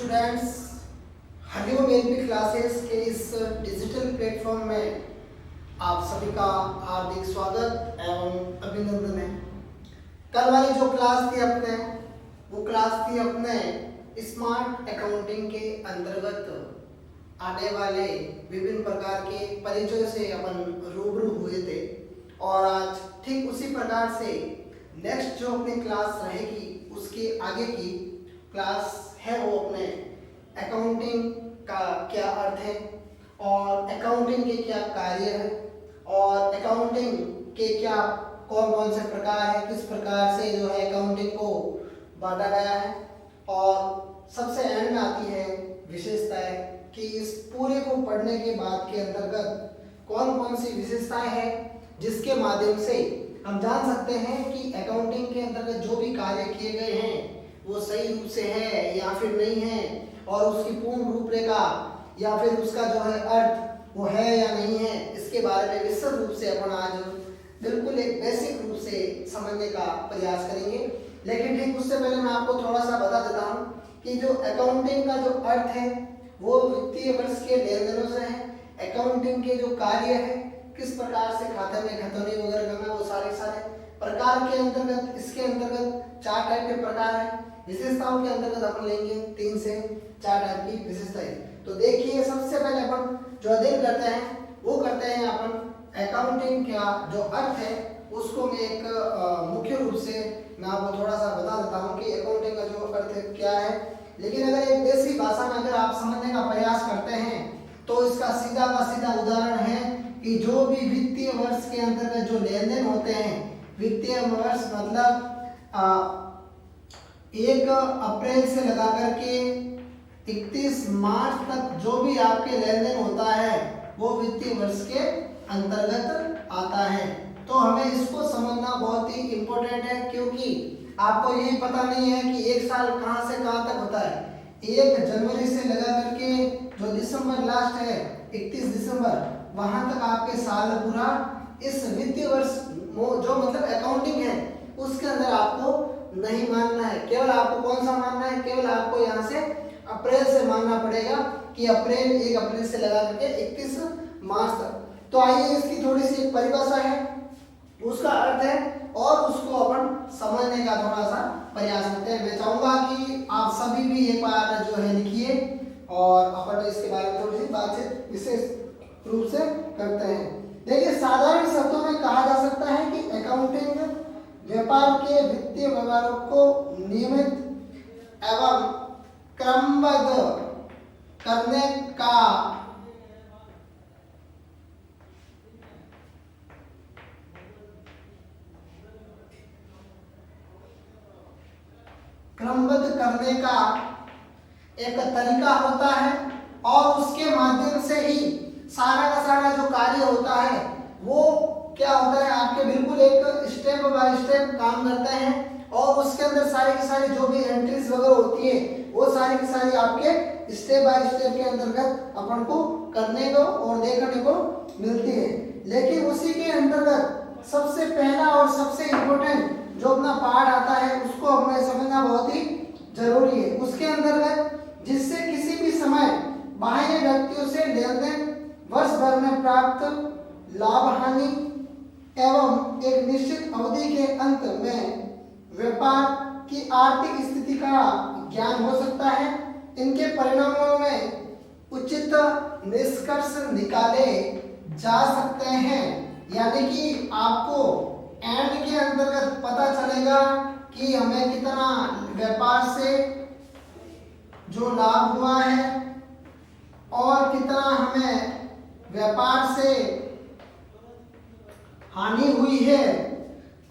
Students, Hariom LP classes के इस digital platform में आप सभी का हार्दिक स्वागत एवं अभिनंदन है। कल वाली जो क्लास थी अपने वो क्लास थी अपने स्मार्ट अकाउंटिंग के अंतर्गत आने वाले विभिन्न प्रकार के परिचय से अपन रूबरू हुए थे और आज ठीक उसी प्रकार से नेक्स्ट जो अपनी क्लास रहेगी उसके आगे की क्लास है वो अपने अकाउंटिंग का क्या अर्थ है और अकाउंटिंग के क्या कार्य है और अकाउंटिंग के क्या कौन कौन से प्रकार है, किस प्रकार से जो है अकाउंटिंग को बांटा गया है और सबसे एंड में आती है विशेषताएं कि इस पूरे को पढ़ने के बाद के अंतर्गत कौन कौन सी विशेषताएं हैं जिसके माध्यम से हम जान सकते हैं कि अकाउंटिंग के अंतर्गत जो भी कार्य किए गए हैं वो सही रूप से है या फिर नहीं है और उसकी पूर्ण रूपरेखा या फिर उसका जो है अर्थ वो है या नहीं है, इसके बारे में विस्तृत रूप से अपन आज बिल्कुल एक बेसिक रूप से समझने का प्रयास करेंगे। लेकिन ठीक उससे पहले मैं आपको थोड़ा सा बता देता हूँ कि जो अकाउंटिंग का जो अर्थ है वो वित्तीय वर्ष के लेन देनों से है। अकाउंटिंग के जो कार्य है किस प्रकार से खाते में खतौनी वगैरह करना, वो सारे प्रकार के अंतर्गत इसके अंतर्गत 4 टाइप के प्रकार है। विशेषताओं के अंतर्गत अपन लेंगे 3 से 4 टाइप की विशेषताएं। तो देखिए सबसे पहले अपन जो अध्ययन करते हैं वो करते हैं अपन अकाउंटिंग का जो अर्थ है उसको मैं एक मुख्य रूप से मैं आपको थोड़ा सा बता देता हूँ कि अकाउंटिंग का जो अर्थ है क्या है। लेकिन अगर एक देसी भाषा में अगर आप समझने का प्रयास करते हैं तो इसका सीधा का सीधा उदाहरण है कि जो भी वित्तीय वर्ष के अंतर्गत जो लेन देन होते हैं, वित्तीय वर्ष मतलब 1 अप्रैल से लगा करके 31 मार्च तक जो भी आपके लेन देन होता है वो वित्तीय वर्ष के अंतर्गत आता है। तो हमें इसको समझना बहुत ही इम्पोर्टेंट है क्योंकि आपको यही पता नहीं है कि एक साल कहां से कहां तक होता है। 1 जनवरी से लगा करके जो दिसंबर लास्ट है 31 दिसंबर वहां तक आपके साल पूरा इस वित्तीय वर्ष जो मतलब अकाउंटिंग है उसके अंदर आपको नहीं मानना है। केवल आपको कौन सा मानना है, केवल आपको यहाँ से अप्रैल से मानना पड़ेगा कि अप्रैल 1 अप्रैल से लगा करके 31 मार्च तक। तो आइए इसकी थोड़ी सी एक परिभाषा है, उसका अर्थ है और उसको अपन समझने का थोड़ा सा प्रयास करते हैं। मैं चाहूंगा कि आप सभी भी एक बार जो है लिखिए और अपन इसके बारे में थोड़ी सी बातचीत विशेष रूप से करते हैं। देखिए साधारण शब्दों में कहा जा सकता है कि अकाउंटिंग व्यापार के वित्तीय व्यवहारों को नियमित एवं क्रमबद्ध करने का एक तरीका होता है और उसके माध्यम से ही सारा का सारा जो कार्य होता है वो क्या होता है आपके बिल्कुल एक स्टेप बाय स्टेप काम करते हैं और उसके अंदर सारी की सारी जो भी एंट्रीज वगैरह होती है वो सारी की सारी आपके स्टेप बाय स्टेप के अंतर्गत अपन को करने को और देखने को मिलती है। लेकिन उसी के अंतर्गत सबसे पहला और सबसे इम्पोर्टेंट जो अपना पार्ट आता है उसको हमें समझना बहुत ही जरूरी है। उसके अंतर्गत जिससे किसी भी समय बाह्य व्यक्तियों से लेन देन वर्ष भर में प्राप्त लाभ हानि एवं एक निश्चित अवधि के अंत में व्यापार की आर्थिक स्थिति का ज्ञान हो सकता है। इनके परिणामों में उचित निष्कर्ष निकाले जा सकते हैं, यानी कि आपको एंड के अंतर्गत पता चलेगा कि हमें कितना व्यापार से जो लाभ हुआ है और कितना हमें व्यापार से हानि हुई है।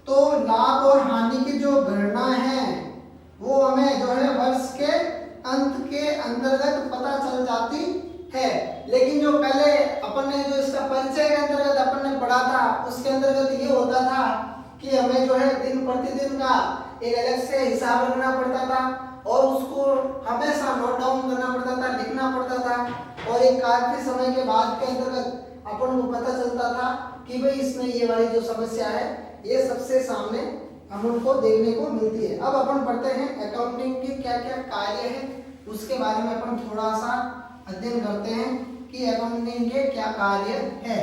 तो लाभ और हानि की जो गणना है वो हमें जो है वर्ष के अंत के अंतर्गत पता चल जाती है। लेकिन जो पहले अपन ने जो इसका परिचय के अंतर्गत अपन ने पढ़ा था उसके अंतर्गत ये होता था कि हमें जो है दिन प्रतिदिन का एक अलग से हिसाब रखना पड़ता था और उसको हमेशा नोट डाउन करना पड़ता था, लिखना पड़ता था और एक काफी समय के बाद के अंतर्गत अपन को पता चलता था कि भाई इसमें ये वाली जो समस्या है ये सबसे सामने हम उनको देखने को मिलती है। अब अपन पढ़ते हैं अकाउंटिंग के क्या क्या कार्य है उसके बारे में अपन थोड़ा सा अध्ययन करते हैं कि अकाउंटिंग के क्या कार्य है।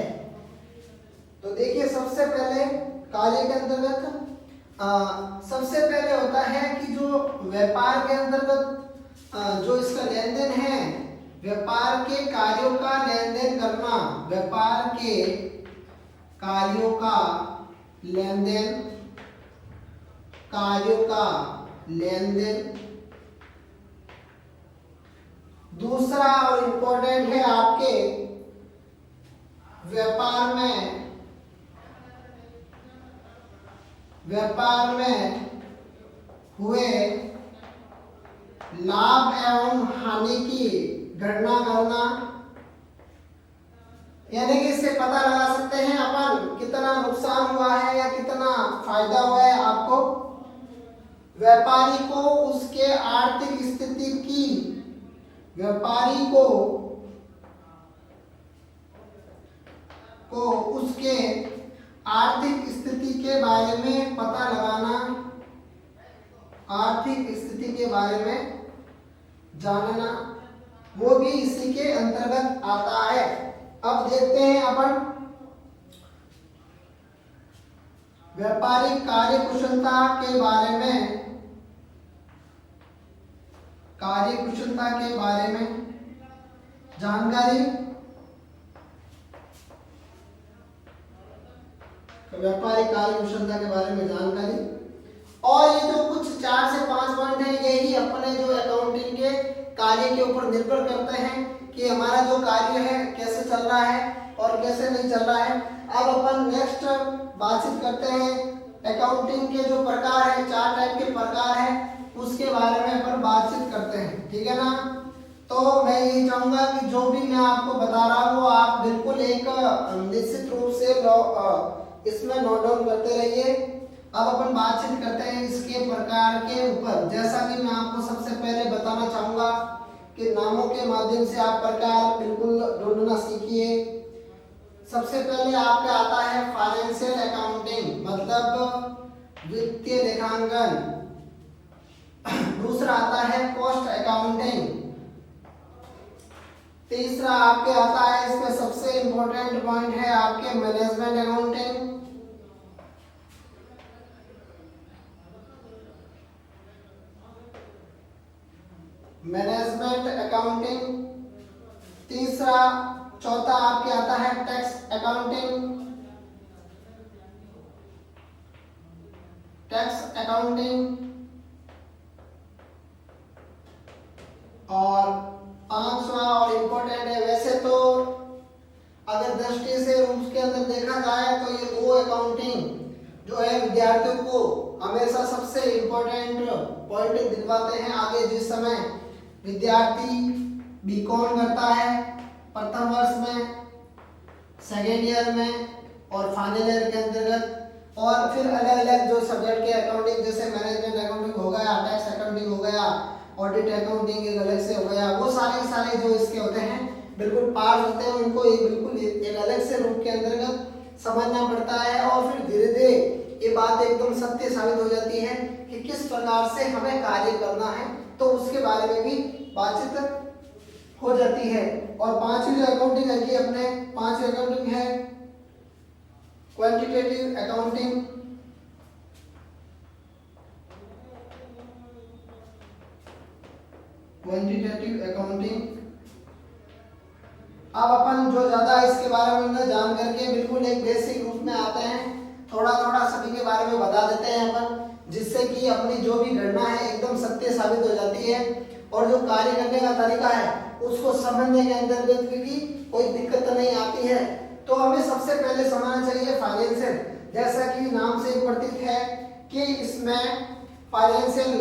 तो देखिए सबसे पहले कार्य के अंतर्गत सबसे पहले होता है कि जो व्यापार के अंतर्गत जो इसका लेन देन है, व्यापार के कार्यों का लेन देन करना, व्यापार के कार्यों का लेन देन, कार्यों का लेन देन। दूसरा और इम्पोर्टेंट है आपके व्यापार में हुए लाभ एवं हानि की गणना करना, यानी कि इससे पता लगा सकते हैं अपन कितना नुकसान हुआ है या कितना फायदा हुआ है आपको। व्यापारी को उसके आर्थिक स्थिति की, व्यापारी को उसके आर्थिक स्थिति के बारे में पता लगाना, आर्थिक स्थिति के बारे में जानना, वो भी इसी के अंतर्गत आता है। अब देखते हैं अपन व्यापारिक कार्यकुशलता के बारे में, कार्यकुशलता के बारे में जानकारी। व्यापारिक कार्यकुशलता के बारे में जानकारी, और ये जो कुछ 4 से 5 पॉइंट है, यही अपने जो अकाउंटिंग के कार्य के ऊपर निर्भर करते हैं कि हमारा जो कार्य है कैसे चल रहा है और कैसे नहीं चल रहा है। अब अपन नेक्स्ट बातचीत करते हैं अकाउंटिंग के जो प्रकार है, 4 टाइप के प्रकार है, उसके बारे में अपन बातचीत करते हैं, ठीक है ना। तो मैं यही चाहूंगा कि जो भी मैं आपको बता रहा हूँ वो आप बिल्कुल एक निश्चित रूप से इसमें नोट डाउन करते रहिए। अब अपन बातचीत करते हैं इसके प्रकार के ऊपर। जैसा कि मैं आपको सबसे पहले बताना चाहूंगा कि नामों के माध्यम से आप प्रकार बिल्कुल ढूंढना सीखिए। सबसे पहले आपका आता है फाइनेंशियल अकाउंटिंग, मतलब वित्तीय लेखांकन। दूसरा आता है कॉस्ट अकाउंटिंग। तीसरा आपके आता है, इसमें सबसे इंपॉर्टेंट पॉइंट है आपके मैनेजमेंट अकाउंटिंग। Management accounting. चौथा आपके आता है टैक्स अकाउंटिंग, टैक्स अकाउंटिंग। और 5वां और इम्पोर्टेंट है, वैसे तो अगर दृष्टि से रूप के अंदर देखा जाए तो ये 2 अकाउंटिंग जो है विद्यार्थियों को हमेशा सबसे इम्पोर्टेंट पॉइंट दिलवाते हैं। आगे जिस समय विद्यार्थी बीकॉम करता है प्रथम वर्ष में, सेकेंड ईयर में और फाइनल ईयर के अंतर्गत, और फिर अलग अलग जो सब्जेक्ट के अकाउंटिंग जैसे मैनेजमेंट अकाउंटिंग हो गया, टैक्स अकाउंटिंग हो गया, ऑडिट अकाउंटिंग एक अलग से हो गया, वो सारे जो इसके होते हैं बिल्कुल पार्ट होते हैं, उनको बिल्कुल एक अलग से रूप के अंतर्गत समझना पड़ता है। और फिर धीरे धीरे ये बात एकदम सत्य साबित हो जाती है कि किस प्रकार से हमें कार्य करना है, तो उसके बारे में भी बातचीत हो जाती है। और 5वीं जो अकाउंटिंग है कि अपने 5वीं अकाउंटिंग है क्वांटिटेटिव अकाउंटिंग। Quantitative accounting. अब अपन जो ज्यादा इसके बारे में न जान करके बिल्कुल एक बेसिक रूप में आते हैं, थोड़ा थोड़ा सभी के बारे में बता देते हैं अपन, जिससे कि अपनी जो भी गणना है एकदम सत्य साबित हो जाती है और जो कार्य करने का तरीका है उसको समझने के अंतर्गत भी कोई दिक्कत नहीं आती है। तो हमें सबसे पहले समझना चाहिए फाइनेंशियल, जैसा कि नाम से प्रतीत है कि इसमें फाइनेंशियल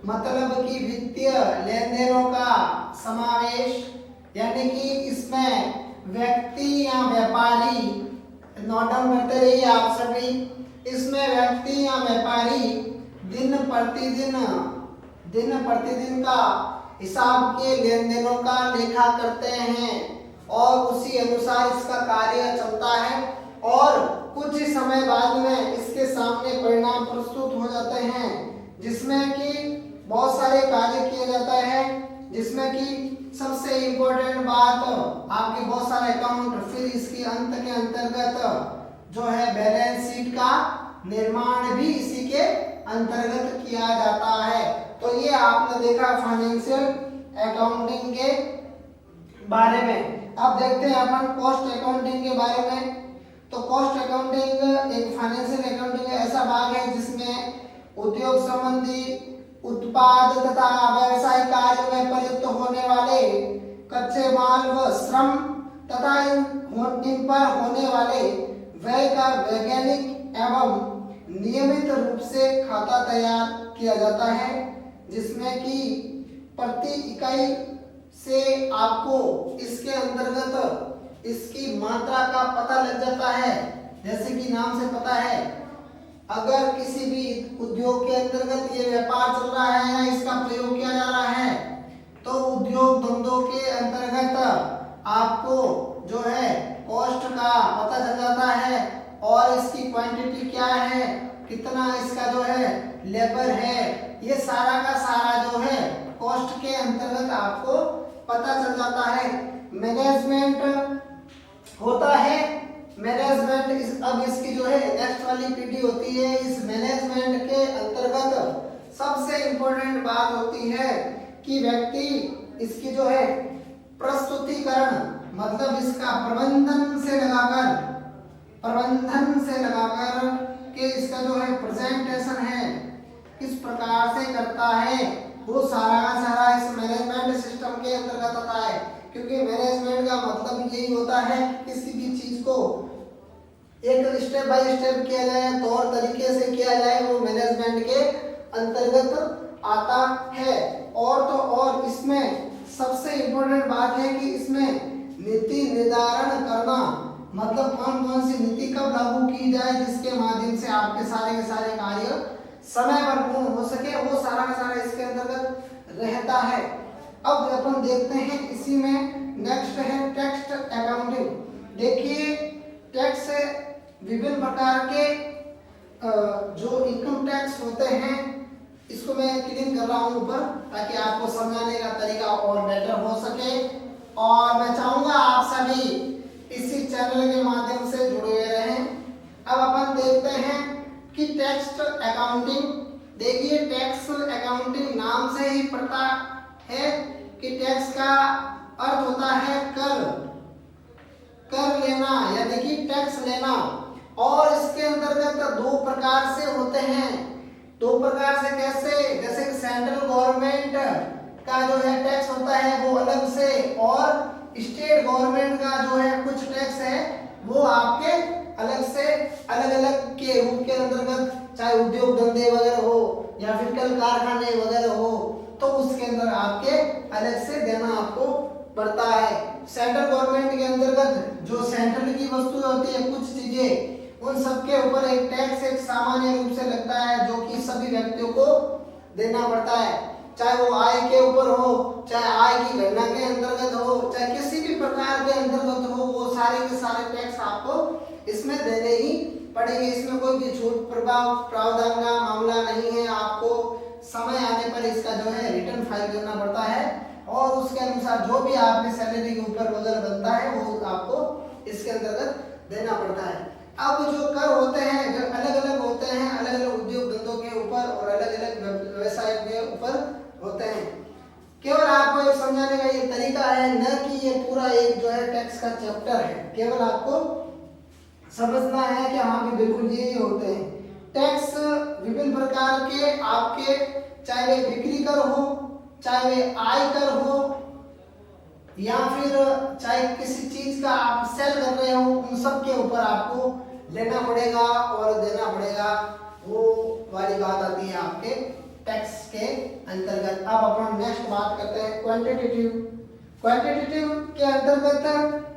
मतलब कि वित्तीय लेन देनों का समावेश, यानी कि इसमें व्यक्ति या व्यापारी, नोट डाउन करते रहिए आप सभी, इसमें व्यक्ति या व्यापारी दिन प्रतिदिन का हिसाब के लेन देनों का लेखा करते हैं और उसी अनुसार इसका कार्य चलता है और कुछ समय बाद में इसके सामने परिणाम प्रस्तुत हो जाते हैं, जिसमें कि बहुत सारे कार्य किए जाता है जिसमें कि सबसे इम्पोर्टेंट बात आपके बहुत सारे अकाउंट, फिर इसके अंत के अंतर्गत जो है बैलेंस शीट का निर्माण भी इसी के अंतर्गत किया जाता है। तो ये आपने देखा फाइनेंशियल अकाउंटिंग के बारे में। अब देखते हैं अपन कॉस्ट अकाउंटिंग के बारे में। तो कॉस्ट अकाउंटिंग एक फाइनेंशियल अकाउंटिंग का ऐसा भाग है जिसमें उद्योग संबंधी उत्पाद तथा व्यवसायिक कार्य में प्रयुक्त होने वाले कच्चे माल व श्रम तथा इन पर होने वाले व्यय का वैज्ञानिक एवं नियमित रूप से खाता तैयार किया जाता है, जिसमें कि प्रति इकाई से आपको इसके अंतर्गत इसकी मात्रा का पता लग जाता है। जैसे कि नाम से पता है, अगर किसी भी उद्योग के अंतर्गत ये व्यापार चल रहा है या इसका प्रयोग किया जा रहा है, तो उद्योग धंधों के अंतर्गत आपको जो है कॉस्ट का पता चल जाता है और इसकी क्वांटिटी क्या है, कितना इसका जो है लेबर है, ये सारा का सारा जो है कॉस्ट के अंतर्गत आपको पता चल जाता है। मैनेजमेंट होता है, मैनेजमेंट अब इसकी जो है नेक्स्ट वाली पीढ़ी होती है। इस मैनेजमेंट के अंतर्गत सबसे इम्पोर्टेंट बात होती है कि व्यक्ति इसकी जो है प्रस्तुतिकरण, मतलब इसका प्रबंधन से लगाकर के इसका जो है प्रेजेंटेशन है किस प्रकार से करता है, वो सारा का सारा इस मैनेजमेंट सिस्टम के अंतर्गत आता है। क्योंकि मैनेजमेंट का मतलब यही होता है किसी भी चीज को एक स्टेप बाय स्टेप किया जाए, तौर तरीके से किया जाए, वो मैनेजमेंट के अंतर्गत आता है। और तो और इसमें सबसे इम्पोर्टेंट बात है कि इसमें नीति निर्धारण करना, मतलब कौन कौन सी नीति कब लागू की जाए जिसके माध्यम से आपके सारे के सारे कार्य समय पर पूर्ण हो सके, वो सारा का सारा इसके अंतर्गत रहता है। अब अपन देखते हैं इसी में नेक्स्ट है टैक्स अकाउंटिंग। देखिए टैक्स विभिन्न प्रकार के जो इनकम टैक्स होते हैं, इसको मैं क्लीन कर रहा हूँ ऊपर ताकि आपको समझाने का तरीका और बेटर हो सके। और मैं चाहूंगा आप सभी इसी चैनल के माध्यम से जुड़े हुए रहें। अब अपन देखते हैं कि टैक्स अकाउंटिंग। देखिए टैक्स अकाउंटिंग नाम से ही पता है कि टैक्स का अर्थ होता है कर लेना, यानी कि टैक्स लेना। और इसके अंतर्गत दो प्रकार से होते हैं। दो प्रकार से कैसे? जैसे सेंट्रल गवर्नमेंट का जो है टैक्स होता है वो अलग से, और स्टेट गवर्नमेंट का जो है कुछ टैक्स है वो आपके अलग से अलग अलग के रूप के अंतर्गत, चाहे उद्योग धंधे वगैरह हो या फिर कल कारखाने वगैरह हो, तो उसके अंदर आपके अलग से देना आपको पड़ता है। सेंट्रल गवर्नमेंट के अंतर्गत जो सेंट्रल की वस्तुएं होती है, कुछ चीजें, उन सब के ऊपर एक टैक्स एक सामान्य रूप से लगता है जो कि सभी व्यक्तियों को देना पड़ता है, चाहे वो आय के ऊपर हो, चाहे आय की गणना के अंतर्गत हो, चाहे किसी भी प्रकार के अंतर्गत हो, वो सारे के सारे टैक्स आपको इसमें देने ही पड़ेंगे। इसमें कोई भी छूट प्रावधान का मामला नहीं है। आपको समय आने पर इसका जो है रिटर्न फाइल करना पड़ता है और उसके अनुसार जो भी आपके सैलरी के ऊपर वगैरह बनता है वो आपको इसके अंतर्गत देना पड़ता है। अब जो कर होते हैं जो अलग अलग होते हैं, अलग अलग उद्योग धंधों के ऊपर और अलग अलग व्यवसाय के ऊपर होते हैं। केवल आपको एक समझाने का ये तरीका है, न कि ये पूरा एक जो है टैक्स का चैप्टर है। केवल आपको समझना है कि हाँ भी बिल्कुल ये होते हैं। टैक्स विभिन्न प्रकार के आपके, चाहे वे बिक्री कर हो, चाहे वे आय कर हो, या फिर चाहे किसी चीज का आप सेल कर रहे हो, उन सब के ऊपर आपको लेना पड़ेगा और देना पड़ेगा। वो वाली बात आती है आपके टैक्स के अंतर्गत। अब अपन नेक्स्ट बात करते हैं क्वांटिटेटिव। क्वांटिटेटिव के अंतर्गत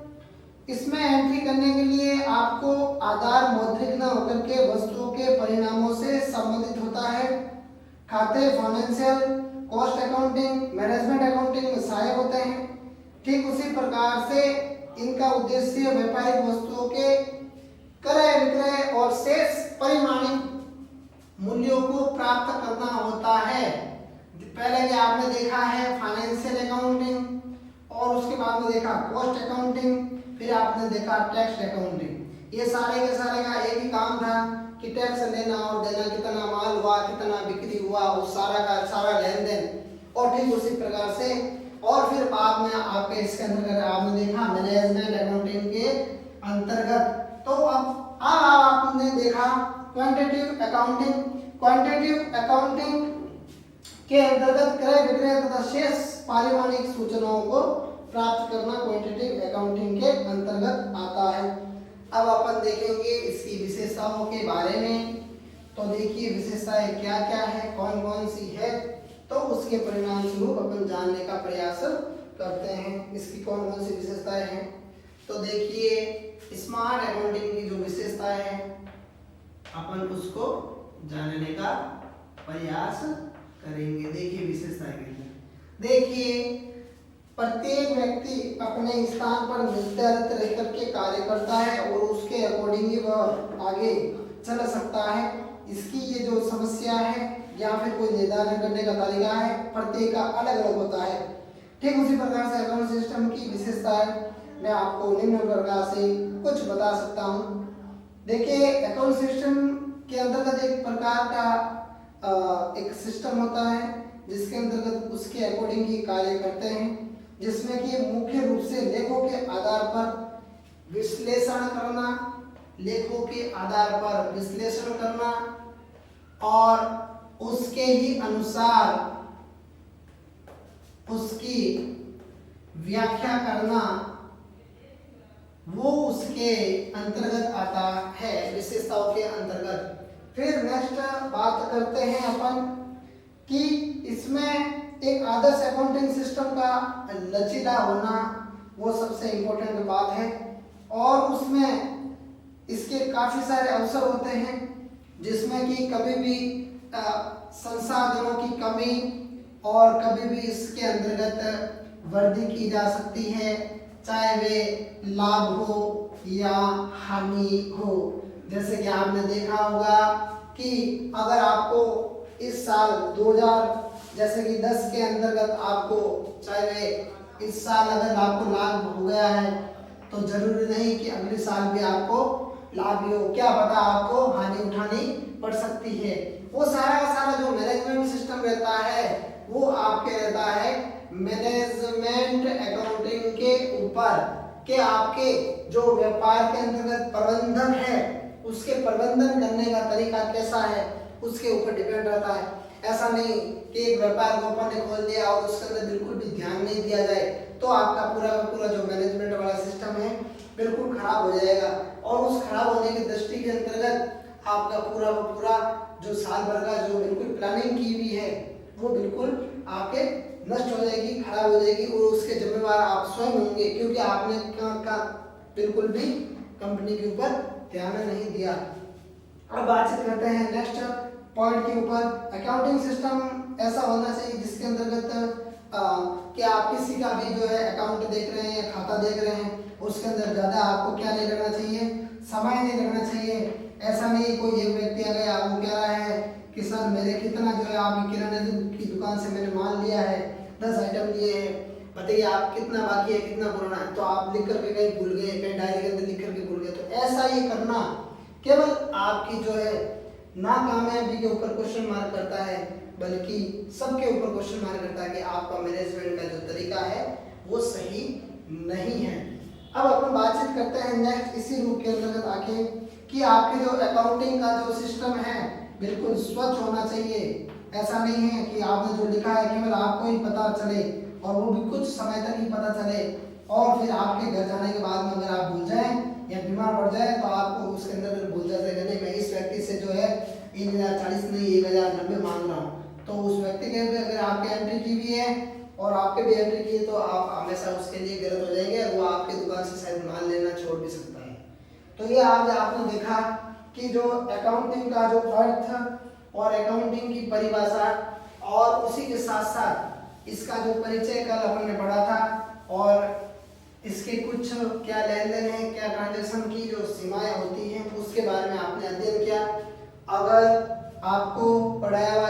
इसमें एंट्री करने के लिए आपको आधार मौद्रिक न होकर के वस्तुओं के परिणामों से संबंधित होता है। खाते financial, cost accounting, management accounting में सहायक होते हैं। ठीक उसी प्रकार से इनका उद्देश्य व्यापारिक वस्तुओं के क्रय विक्रय और शेष परिमाणिक मूल्यों को प्राप्त करना होता है। पहले कि आपने देखा है फाइनेंशियल अकाउंटिंग और उसके बाद में देखा कॉस्ट अकाउंटिंग, फिर आपने देखा टैक्स अकाउंटिंग। ये सारे के सारे का एक ही काम था कि टैक्स लेना और देना, कितना माल हुआ, कितना बिक्री हुआ, उस सारा का सारा लेन देन। और ठीक उसी प्रकार से और फिर बाद में आपके इसके अंतर्गत आपने देखा मैनेजमेंट अकाउंटिंग के अंतर्गत। तो अब आपने देखा क्वांटिटेटिव अकाउंटिंग। क्वांटिटेटिव अकाउंटिंग के अंतर्गत क्रय विक्रय तथा शेष पारिवारिक सूचनाओं को प्राप्त करना क्वांटिटेटिव अकाउंटिंग के अंतर्गत आता है। अब अपन देखेंगे इसकी विशेषताओं के बारे में। तो देखिए विशेषताएं क्या क्या है, कौन कौन सी है, तो उसके परिणाम स्वरूप अपन जानने का प्रयास करते हैं इसकी कौन कौन सी विशेषताएं हैं। तो देखिए स्मार्ट अकाउंटिंग की जो विशेषताएं है अपन उसको जानने का प्रयास करेंगे। देखिए विशेषताएं के अंदर देखिए प्रत्येक व्यक्ति अपने स्थान पर निर्धारित रह करके कार्य करता है और उसके अकॉर्डिंग ही वह आगे चल सकता है। इसकी ये जो समस्या है या फिर कोई निर्धारण करने का तरीका है प्रत्येक का अलग अलग होता है। ठीक उसी प्रकार से अकाउंट सिस्टम की विशेषताएं मैं आपको निम्न प्रकार से कुछ बता सकता हूँ। देखिए अकाउंट सिस्टम के अंतर्गत एक प्रकार का एक सिस्टम होता है जिसके अंतर्गत उसके अकॉर्डिंग ही कार्य करते हैं, जिसमें कि मुख्य रूप से लेखों के आधार पर विश्लेषण करना, लेखों के आधार पर विश्लेषण करना और उसके ही अनुसार उसकी व्याख्या करना, वो उसके अंतर्गत आता है विशेषताओं के अंतर्गत। फिर नेक्स्ट बात करते हैं अपन कि इसमें एक आदर्श अकाउंटिंग सिस्टम का लचीला होना वो सबसे इम्पोर्टेंट बात है और उसमें इसके काफी सारे अवसर होते हैं जिसमें कि कभी भी संसाधनों की कमी और कभी भी इसके अंतर्गत वृद्धि की जा सकती है, चाहे वे लाभ हो या हानि हो। जैसे कि आपने देखा होगा कि अगर आपको इस साल 2010 के अंतर्गत आपको चाहे वे इस साल अगर आपको लाभ हो गया है तो जरूरी नहीं कि अगले साल भी आपको लाभ हो, क्या पता आपको हानि उठानी पड़ सकती है। वो सारा का सारा जो मैनेजमेंट सिस्टम रहता है वो आपके रहता है मैनेजमेंट अकाउंटिंग के ऊपर कि आपके जो व्यापार के अंतर्गत प्रबंधन है उसके प्रबंधन करने का तरीका कैसा है उसके ऊपर डिपेंड रहता है। ऐसा नहीं कि एक व्यापार को अपन ने खोल दिया और उसके अंदर बिल्कुल भी ध्यान नहीं दिया जाए तो आपका पूरा का पूरा जो मैनेजमेंट वाला सिस्टम है बिल्कुल खराब हो जाएगा और उस खराब होने की दृष्टि के अंतर्गत आपका पूरा का पूरा जो साल भर का जो बिल्कुल प्लानिंग की हुई है वो बिल्कुल आपके नष्ट हो जाएगी, खराब हो जाएगी और उसके जिम्मेवार आप स्वयं होंगे क्योंकि आपने का बिल्कुल भी कंपनी के ऊपर ध्यान नहीं दिया। अब बातचीत करते हैं नेक्स्ट पॉइंट के ऊपर। अकाउंटिंग सिस्टम ऐसा होना चाहिए जिसके अंतर्गत कि आप किसी का भी जो है अकाउंट देख रहे हैं, खाता देख रहे हैं, उसके अंदर ज़्यादा आपको क्या नहीं लगना चाहिए, समय नहीं लगना चाहिए। ऐसा नहीं कोई एक व्यक्ति आ गया वो कह रहा है कि सर मेरे कितना जो है आप किराने की दुकान से मैंने माल लिया है, 10 आइटम लिए हैं, बताइए आप कितना बाकी है, कितना पुराना है, तो आप लिख करके कहीं भूल गए, कहीं डायरी के अंदर लिख करके भूल गए। तो ऐसा ये करना केवल आपकी जो है नाकामयाबी के ऊपर क्वेश्चन मार्क करता है, बल्कि सबके ऊपर क्वेश्चन मार्क करता है कि आपका मैनेजमेंट का जो तरीका है वो सही नहीं है। अब अपन बातचीत करते हैं नेक्स्ट इसी रूप के अंतर्गत आके कि आपके जो अकाउंटिंग का जो सिस्टम है बिल्कुल स्वच्छ होना चाहिए। ऐसा नहीं है कि आपने जो लिखा है केवल आपको ही पता चले और वो भी कुछ समय तक ही पता चले और फिर आपके घर जाने के बाद में अगर आप भूल जाएं या बीमार पड़ जाए तो आपको उसके अंदर भूल जाते हैं नहीं मैं इस व्यक्ति से जो है 1040 नहीं 1090 मांग रहा हूँ, तो उस व्यक्ति के भी अगर आपके एंट्री की भी है और आपके भी एंट्री की है तो आप हमेशा उसके लिए गलत हो जाएंगे और वो आपकी दुकान से शायद माल लेना छोड़ भी सकता है। तो ये आज आपने देखा कि जो अकाउंटिंग का जो अर्थ और अकाउंटिंग की परिभाषा और उसी के साथ साथ इसका जो परिचय कल अपन ने पढ़ा था और इसके कुछ क्या लेन देन है, क्या ट्रांजैक्शन की जो सीमाएं होती हैं उसके बारे में आपने अध्ययन किया। अगर आपको पढ़ाया हुआ